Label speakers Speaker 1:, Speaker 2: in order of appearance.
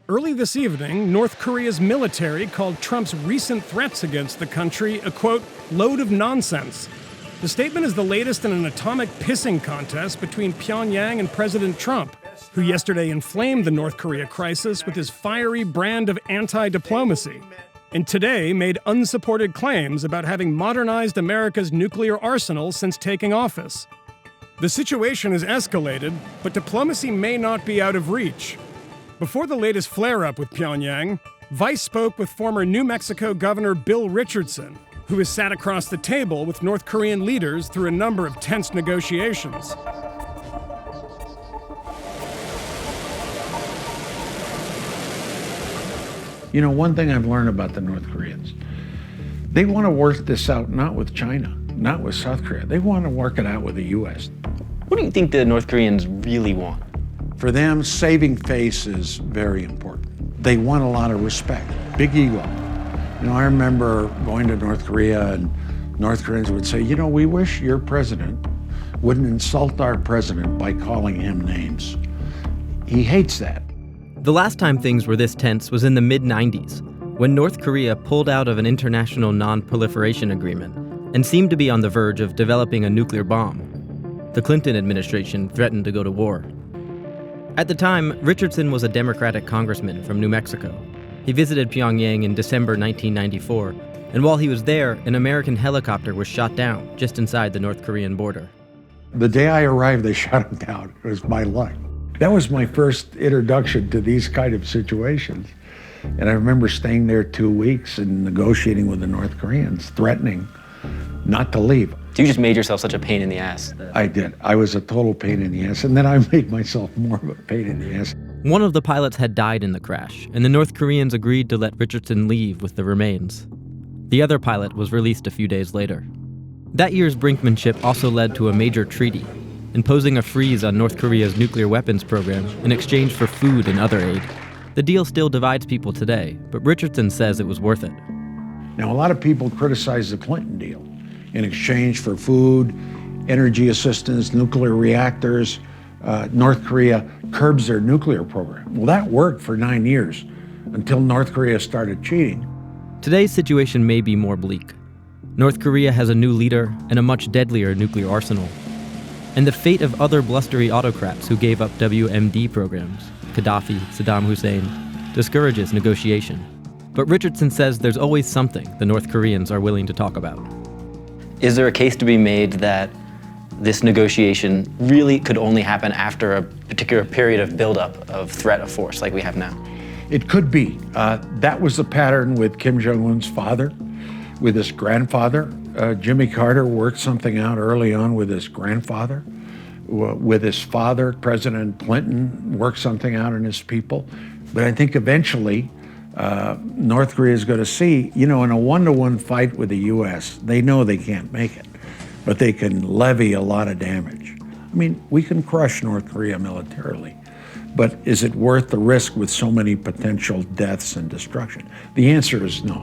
Speaker 1: Early this evening, North Korea's military called Trump's recent threats against the country a, quote, load of nonsense. The statement is the latest in an atomic pissing contest between Pyongyang and President Trump, who yesterday inflamed the North Korea crisis with his fiery brand of anti-diplomacy, and today made unsupported claims about having modernized America's nuclear arsenal since taking office. The situation has escalated, but diplomacy may not be out of reach. Before the latest flare-up with Pyongyang, Vice spoke with former New Mexico Governor Bill Richardson, who has sat across the table with North Korean leaders through a number of tense negotiations.
Speaker 2: You know, one thing I've learned about the North Koreans, they want to work this out not with China, not with South Korea. They want to work it out with the U.S.
Speaker 3: What do you think the North Koreans really want?
Speaker 2: For them, saving face is very important. They want a lot of respect, big ego. You know, I remember going to North Korea and North Koreans would say, you know, we wish your president wouldn't insult our president by calling him names. He hates that.
Speaker 4: The last time things were this tense was in the mid-90s, when North Korea pulled out of an international non-proliferation agreement and seemed to be on the verge of developing a nuclear bomb. The Clinton administration threatened to go to war. At the time, Richardson was a Democratic congressman from New Mexico. He visited Pyongyang in December 1994, and while he was there, an American helicopter was shot down just inside the North Korean border.
Speaker 2: The day I arrived, they shot him down. It was my luck. That was my first introduction to these kind of situations. And I remember staying there 2 weeks and negotiating with the North Koreans, threatening not to leave.
Speaker 3: So you just made yourself such a pain in the ass?
Speaker 2: I did. I was a total pain in the ass, and then I made myself more of a pain in the ass.
Speaker 4: One of the pilots had died in the crash, and the North Koreans agreed to let Richardson leave with the remains. The other pilot was released a few days later. That year's brinkmanship also led to a major treaty, imposing a freeze on North Korea's nuclear weapons program in exchange for food and other aid. The deal still divides people today, but Richardson says it was worth it.
Speaker 2: Now, a lot of people criticize the Clinton deal. In exchange for food, energy assistance, nuclear reactors, North Korea curbs their nuclear program. Well, that worked for 9 years until North Korea started cheating.
Speaker 4: Today's situation may be more bleak. North Korea has a new leader and a much deadlier nuclear arsenal. And the fate of other blustery autocrats who gave up WMD programs, Gaddafi, Saddam Hussein, discourages negotiation. But Richardson says there's always something the North Koreans are willing to talk about.
Speaker 3: Is there a case to be made that this negotiation really could only happen after a particular period of buildup of threat of force like we have now?
Speaker 2: It could be. That was the pattern with Kim Jong-un's father, with his grandfather. Jimmy Carter worked something out early on with his grandfather. With his father, President Clinton worked something out in his people. But I think eventually North Korea is going to see, you know, in a one-to-one fight with the U.S., they know they can't make it, but they can levy a lot of damage. I mean, we can crush North Korea militarily, but is it worth the risk with so many potential deaths and destruction? The answer is no.